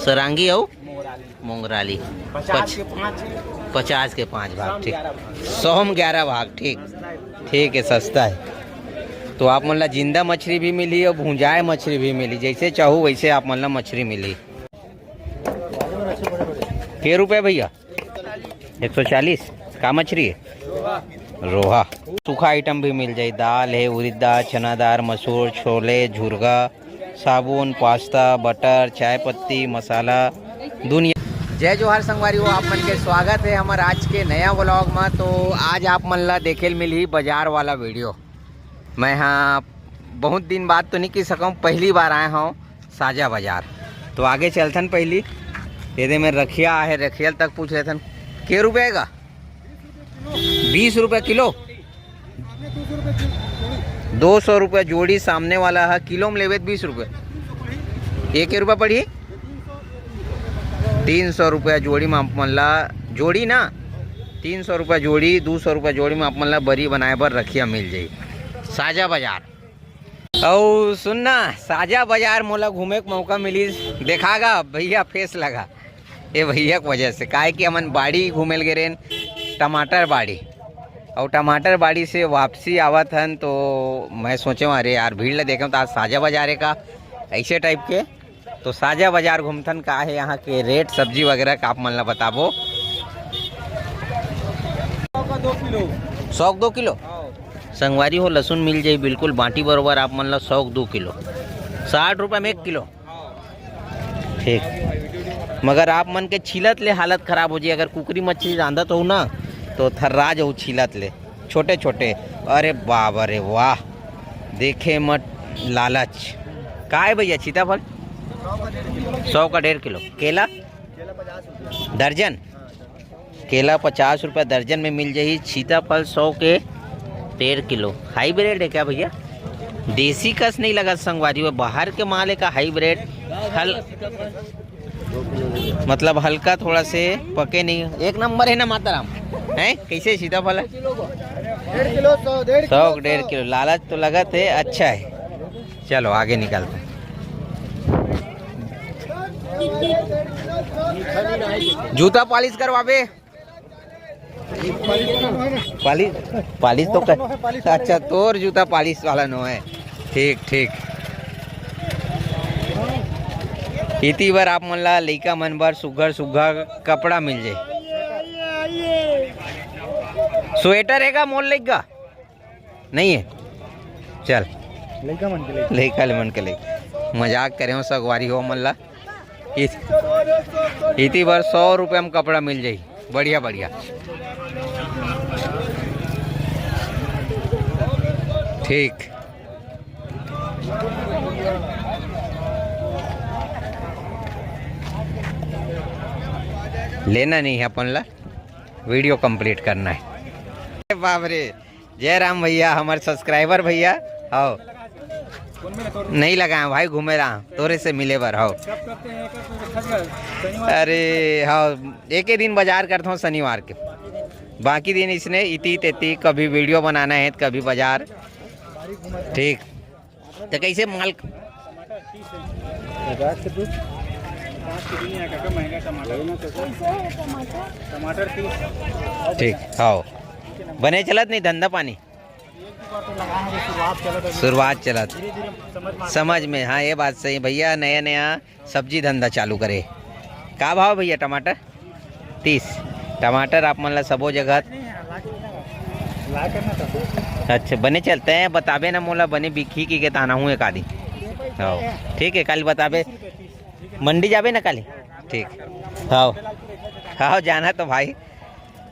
सरांगी और मोंगराली 50 के 5 भाग। ठीक, 100 में 11 भाग। ठीक ठीक है, सस्ता है। तो आप मतलब जिंदा मछली भी मिली और भूंजाए मछली भी मिली, जैसे चाहो वैसे आप मतलब मछली मिली। क्या रुपये भैया? 140 का मछली है? रोहा। सूखा आइटम भी मिल जाए, दाल है, उड़द दाल, चना दाल, मसूर, छोले, झुरगा, साबुन, पास्ता, बटर, चाय पत्ती, मसाला, दुनिया। जय जोहार संगवारी हो, आप मन के स्वागत है हमारे आज के नया व्लॉग में। तो आज आप मन ला देखे मिली बाजार वाला वीडियो। मैं यहाँ बहुत दिन बाद तो नहीं कह सकूँ, पहली बार आया हूँ साजा बाजार। तो आगे चलथन पहली यदि में रखिया है, रखियल तक पूछ रहे थे क्या रुपये का? 20 रुपये किलो, 200 रुपये जोड़ी। सामने वाला है किलो में लेवे 20 रुपये। एक रुपये पड़ी 300 रुपये जोड़ी में। आप मल्ला जोड़ी ना 300 रुपये जोड़ी, 200 रुपये जोड़ी में आप मल्ला बरी बनाए पर रखिया मिल जाए साजा बाजार। और सुनना, साजा बाजार मोला घूमे का मौका मिली, देखागा भैया फेस लगा ये भैया की वजह से। काहे कि हमन बाड़ी घूमे गए रेन, टमाटर बाड़ी, और टमाटर बाड़ी से वापसी आवत हन। तो मैं सोचे अरे यार भीड़ ले देखें तो आज साजा बाजार है का ऐसे टाइप के। तो साजा बाजार घूमथन का है, यहाँ के रेट सब्जी वगैरह का आप मन ला बताबो। 100 2 किलो संगवारी हो, लहसुन मिल जाए बिल्कुल बाटी बरोबर आप मन ला। 100 2 किलो 60 रुपये में 1 किलो। ठीक, मगर आप मन के छीलत ले हालत खराब हो जाए। अगर कुकरी मछली रांधत हो ना तो थर्रा जाओ छीलत ले, छोटे छोटे। अरे बाबा रे वाह, देखे मत लालच। का है भैया सीताफल? 100 का 1.5 किलो। केला दर्जन? केला 50 रुपये दर्जन में मिल जाए। सीताफल 100 के 1.5 किलो। हाईब्रिड है क्या भैया? देसी कस नहीं लगा संगवारी हुआ, बाहर के माल है का हाईब्रिड? मतलब हल्का थोड़ा से पके नहीं। एक नंबर है ना माताराम है। कैसे सीताफल है? 100 1.5 किलो। लालच तो लगत है, अच्छा है। चलो आगे निकलते। जूता पॉलिश करवाबे? पॉलिश तो कर। अच्छा, तोर जूता पॉलिश वाला नो है। ठीक ठीक। इती बार आप मन ला लइका मन बर सुघर सुघर कपड़ा मिल जाए। स्वेटर है का मोल लेगा? नहीं है? चल लइका मन के ले मजाक करे हो सगवारी हो मन ला। इती बार 100 रुपये में कपड़ा मिल जाए, बढ़िया बढ़िया। ठीक, लेना नहीं है अपन ला, वीडियो कंप्लीट करना है। बाप रे, जय राम भैया, हमारे सब्सक्राइबर भैया आओ। नहीं लगाए भाई, घूमे रहा तोरे से मिले बार आओ। अरे हाँ, एक ही दिन बाजार करता हूँ शनिवार के, बाकी दिन इसने इती तेती कभी वीडियो बनाना है कभी बाजार। ठीक, तो कैसे माल? ठीक हाँ, बने चलत नहीं धंधा पानी? शुरुआत चलत, समझ में। हाँ ये बात सही भैया, नया नया सब्जी धंधा चालू करे। का भाव भैया टमाटर? 30। टमाटर आप मन ला सबो जगह अच्छा बने चलते हैं। बताबे ना मोला बने बिखी की के ताना हूँ एक आदि। हाँ ठीक है, कल बताबे। मंडी जाबे ना कल? ठीक हाँ हाँ, जाना तो भाई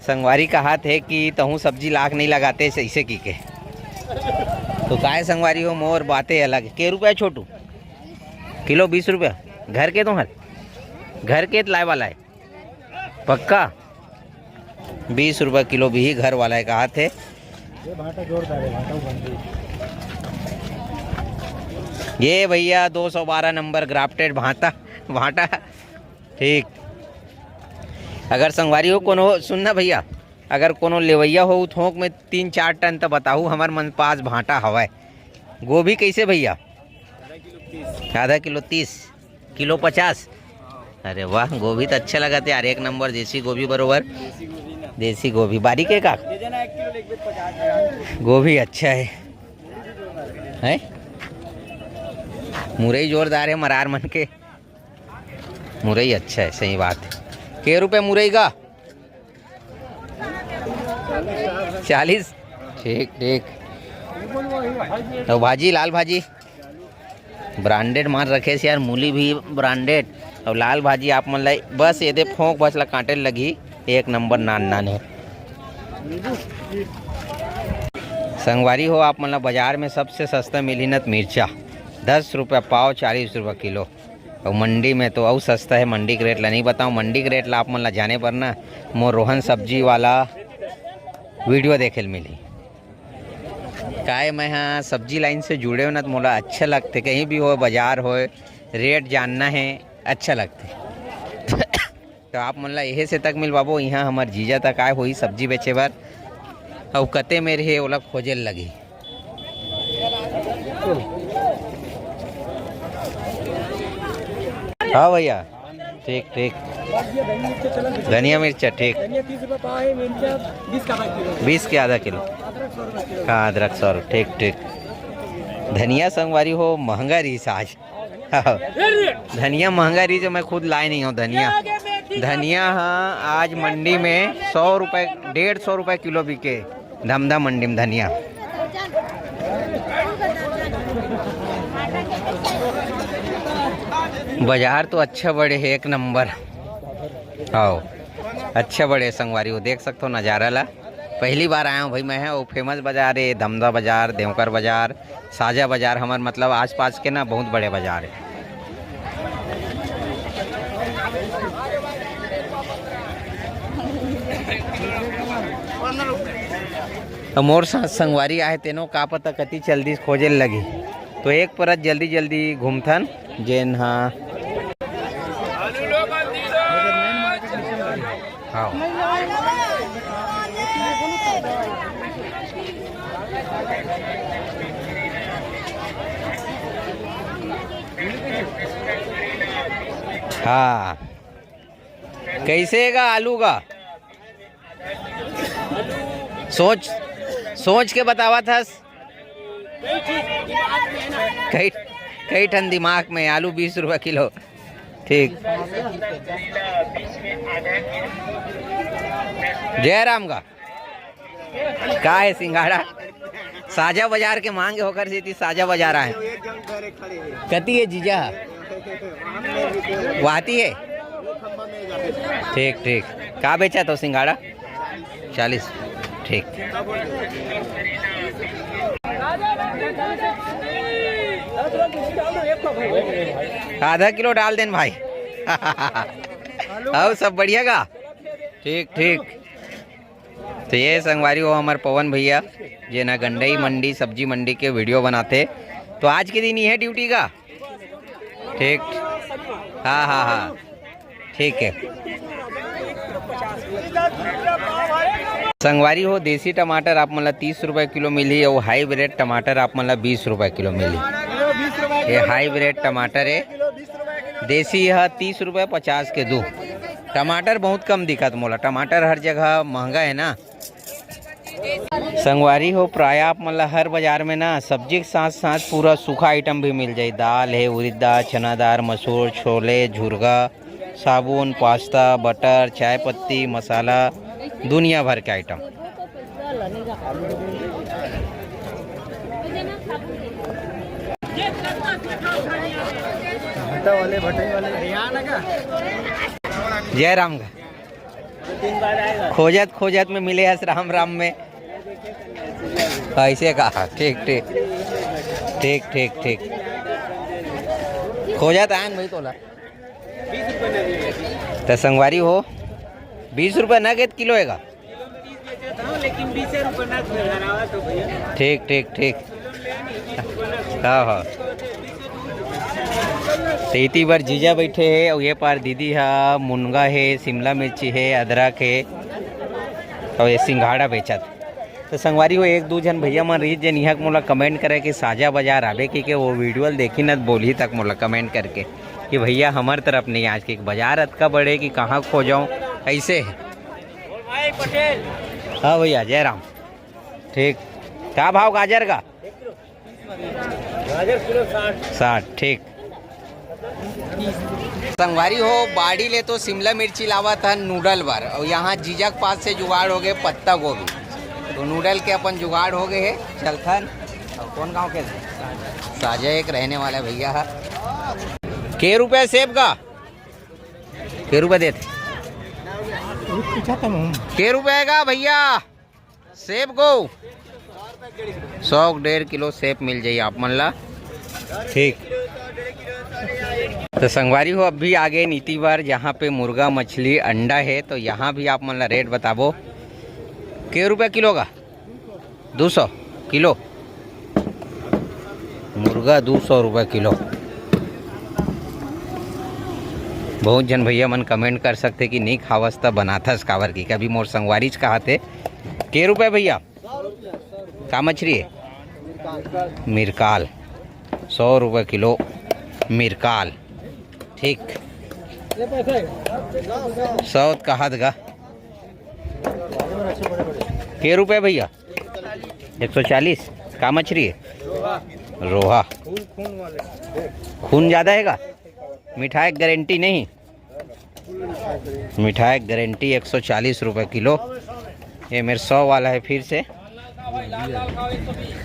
संगवारी का हाथ है कि तहूँ सब्जी लाख नहीं लगाते ऐसे की के। तो काय संगवारी हो, मोर बातें अलग। के रुपया छोटू? किलो 20 रुपया। घर के तो हर घर के लाए वाला है पक्का? 20 रुपये किलो भी घर वाला है, कहा थे। ये भैया 212 नंबर ग्राफ्टेड भाटा भाटा। ठीक, अगर संगवारी हो कोनो सुनना भैया, अगर कोनो लेवैया हो थोक में 3-4 टन तो बताऊ, हमार मन पास भाटा हवाए। गोभी कैसे भैया? आधा किलो 30, किलो 50। अरे वाह, गोभी तो अच्छा लगा था यार, एक नंबर देसी गोभी बरोबर। देसी गोभी बारीक है का? गोभी अच्छा है? मुरई जोरदार है, मरार मन के मुरई अच्छा है, सही बात है। के रुपए मुरई का? 40। ठीक ठीक। तो भाजी, लाल भाजी ब्रांडेड मार रखे से यार, मूली भी ब्रांडेड और लाल भाजी आप मन ला बस ये दे फोंक बस ला कांटे लगी, एक नंबर नान नान है। संगवारी हो आप मन ला बाजार में सबसे सस्ता मिली न मिर्चा, 10 रुपये पाव, 40 रुपये किलो। और मंडी में तो और सस्ता है। मंडी के रेट ला नहीं बताऊँ, मंडी के रेट ला आप मन ला जाने पर ना मोर रोहन सब्जी वाला वीडियो देखे मिली। काय मैं हाँ सब्जी लाइन से जुड़े हो ना तो मोला अच्छा लगते, कहीं भी हो बाजार हो रेट जानना है अच्छा लगते। तो आप मन ला यही से तक मिल बाबू, यहाँ हमार जीजा तक आए हुई सब्जी बेचे बर, और कते में रहे ओला खोजे लगी। हाँ भैया, ठीक ठीक। धनिया मिर्चा ठीक, 20 के आधा किलो। हाँ अदरक 100 रुपये, ठीक ठीक। धनिया संगवारी हो महंगा रही आज। धनिया महंगा रही, जो मैं खुद लाए नहीं हूँ धनिया हाँ आज मंडी में 100 रुपये, 150 रुपये किलो बिके धमधा मंडी में धनिया। बाजार तो अच्छा बड़े है, एक नंबर। आओ अच्छा बड़े संगवारी हो, देख सकते हो नज़ारा ला। पहली बार आया हूँ भाई मैं, वो फेमस बाजार है धमधा बाजार, देवकर बाजार, साजा बाजार, हमारे मतलब आसपास के ना बहुत बड़े बाजार है। मोर साथ संगवारी आए तेनो का पता कति जल्दी खोजे लगी, तो एक परत जल्दी जल्दी घूमथन जेन। हाँ हाँ कैसे का आलू का सोच के बतावा था। कई ठन दिमाग में आलू 20 रुपये किलो, ठीक। जयराम का है सिंघाड़ा, साजा बाजार के मांगे होकर से साजा बाजार आए। कती है जीजा वाती है, ठीक ठीक। का बेचा तो सिंघाड़ा? 40, ठीक। आधा किलो डाल देन भाई। और सब बढ़िया का? ठीक ठीक। तो ये संगवारी हो हमारे पवन भैया, ये ना गंडई मंडी सब्जी मंडी के वीडियो बनाते। तो आज के दिन ही है ड्यूटी का, ठीक। हाँ हाँ हाँ ठीक है। संगवारी हो देसी टमाटर आप मतलब 30 रुपये किलो मिली, और हाईब्रिड टमाटर आप मतलब 20 रुपये किलो मिली। ये हाईब्रिड टमाटर है, देसी है 30 रुपये 50 के 2। टमाटर बहुत कम दिखत मोला, टमाटर हर जगह महंगा है ना। संगवारी हो प्राय आप मतलब हर बाजार में ना सब्जी के साथ साथ पूरा सूखा आइटम भी मिल जाए। दाल है, उड़द दाल, चना दाल, मसूर, छोले, झुरगा, साबुन, पास्ता, बटर, चाय पत्ती, मसाला, दुनिया भर के आइटम। जयराम का खोजत में मिले है राम राम में, ऐसे कहा, ठीक ठीक ठीक ठीक ठीक। खोजत आयन भाई तोला तो संगवारी हो 20 रुपये नगद किलो है, लेकिन 20 रुपये नगद। ठीक ठीक ठीक। हाँ हाँ। तो इतनी बार जीजा बैठे है, और ये पार दीदी है, मुनगा है, शिमला मिर्ची है, अदरक है, और ये सिंघाड़ा बेचा। तो संगवारी हो एक दो जन भैया मन रही जन यहाँ मोला कमेंट करे कि साजा बाजार आवे कि वो वीडियो देखी न बोली तक मोला कमेंट करके कि भैया हमार तरफ नहीं आज के बाजार अतका बड़े कि कहाँ खो जाऊँ ऐसे। हाँ भैया जय राम। ठीक, क्या भाव गाजर का? गाजर किलो 60। ठीक। संगवारी हो बाड़ी ले तो शिमला मिर्ची लावा था नूडल बार और यहाँ जीजक पास से जुगाड़ हो गए पत्ता गोभी, तो नूडल के अपन जुगाड़ हो गए है चलथन। और कौन गांव के? साजा एक रहने वाला भैया है। के रुपये सेब का? के रुपये देते? के रुपये का भैया सेब को? 100-1.5 किलो सेब मिल जाइए आप मन ला। ठीक। तो संगवारी हो अब भी आगे नीति बार जहाँ पे मुर्गा मछली अंडा है, तो यहाँ भी आप मन ला रेट बताबो। के रुपये किलो का? 200 किलो मुर्गा 200 रुपये किलो। बहुत जन भैया मन कमेंट कर सकते कि नहीं खावस तो बनाथस कावर की, कभी मोर संगवारीच कहा थे। के रुपये भैया? का मछली है? मिरकाल 100 रुपये किलो मिरकाल। ठीक। 100 कहा था के रुपये भैया? 140। का मछली है? रोहा। खून ज़्यादा है का? मिठाई गारंटी नहीं? मिठाई गारंटी 140 रुपये किलो। ये मेरे 100 वाला है फिर से।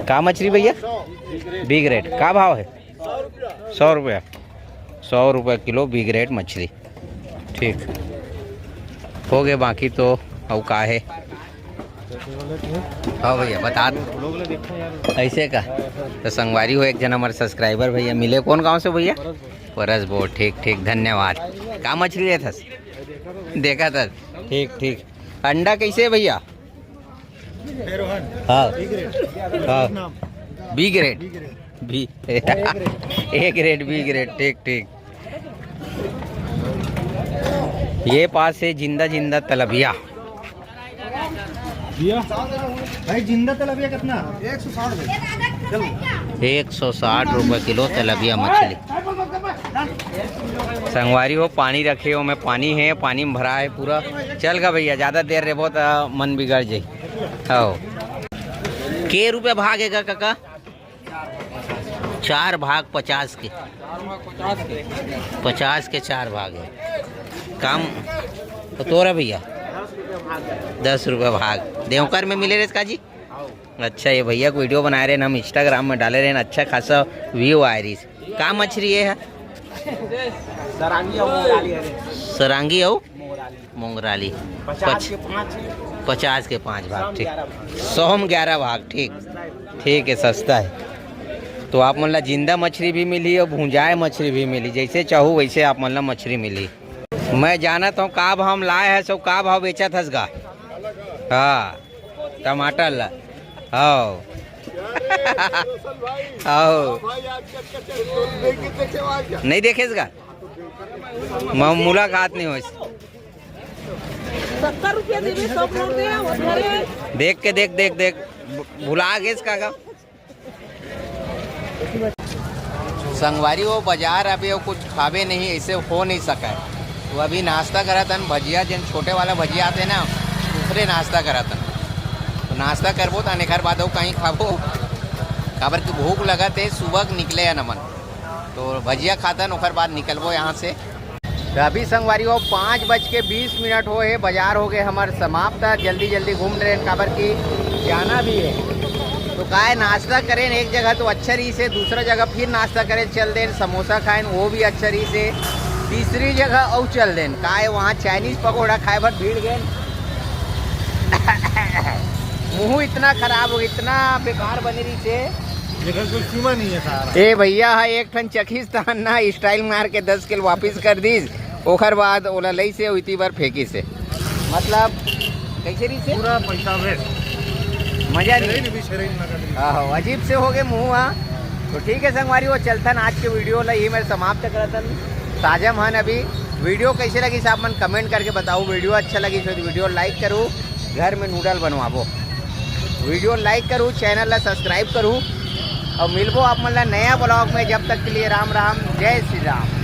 का मछली भैया? B grade. का भाव है? 100 रुपया। 100 रुपये किलो बी ग्रेड मछली। ठीक हो गए, बाकी तो और का है? हाँ भैया बता दो ऐसे का। तो संगवारी हो एक जन हमारे सब्सक्राइबर भैया मिले। कौन गांव से भैया? परस बोर्ड। ठीक ठीक, धन्यवाद। का मछली ले था? देखा था। ठीक ठीक। अंडा कैसे है भैया? हाँ हाँ B grade. B A grade B grade. ठीक ठीक। ये पास है जिंदा जिंदा तलबिया भाई। जिंदा तलबिया कितना? 160 रुपये किलो तलबिया मछली। संगवारी हो पानी रखे हो, में पानी है, पानी में भरा है पूरा। चल गा भैया, ज़्यादा देर रहे बहुत मन बिगड़ जाए। हो के रुपये भाग है काका? 4 भाग 50 के। 50 के 4 भाग है। काम तो तोरा भैया 10 रुपये भाग। देवकर में मिले रेस का जी? अच्छा, ये भैया को वीडियो बना रहे हैं, हम इंस्टाग्राम में डाले रहे हैं, अच्छा खासा व्यू आ रही है। का मछली ये है? सरांगी हो मोंगराली। 50 के 5 भाग। ठीक। 100 में 11 भाग। ठीक ठीक है, सस्ता है। तो आप मतलब जिंदा मछली भी मिली और भूंजाए मछली भी मिली, जैसे चाहो वैसे आप मतलब मछली मिली। मैं जानता हूँ का भाव हम लाए हैं, सब का भाव बेचा था इसका? हाँ टमाटर ला। हाँ नहीं देखे इसका? मुलाकात नहीं हो। 70 रुपया देख के देख देख देख भुला गए इसका का। संगवारी वो बाजार अभी वो कुछ खावे नहीं, ऐसे हो नहीं सका है। तो अभी नाश्ता करा था भजिया, जिन छोटे वाला भजिया आते ना दूसरे नाश्ता करा था। तो नाश्ता करबो तो आने बाद कहीं खाबो, खबर की भूख लगा थे, सुबह निकले है नमन, तो भजिया खाता ओखर बाद निकलबो यहाँ से। तो अभी संगवारी हो 5:20 हो है, बाजार हो गए हमारे समाप्त। जल्दी जल्दी घूम रहे हैं, खबर की जाना भी है। तो काय नाश्ता करें एक जगह तो अच्छा रही से, दूसरा जगह फिर नाश्ता करें चल दें, समोसा खाएं वो भी अच्छा रही से, तीसरी जगह और चल दें काय वहाँ चाइनीज पकौड़ा खाए भर भीड़ गए। मुँह इतना खराब हो, इतना बेकार बनी रही से, कोई सीमा नहीं है सारा। ए भैया है एक ठन चखिस्तान ना स्टाइल मार के 10 किलो वापिस कर दीस, ओखर बाद ओला लई से उती बार फेंकी से, मतलब कैसे रही से पूरा पैसा वेस्ट, मजा नहीं। हाँ अजीब से हो गए मुँह। हाँ तो ठीक है संगवारी वो चलतन आज के वीडियो ला ये मैं समाप्त करतन। साझा मन अभी वीडियो कैसे लगी साहब मन कमेंट करके बताओ। वीडियो अच्छा लगी तो वीडियो लाइक करो, घर में नूडल बनवाबो। व्हिडिओ लाईक करू, चॅनलला सबस्क्राईब करू और मिलबो आप मला नया ब्लॉग में। जब तक के लिए राम राम, जय श्री राम।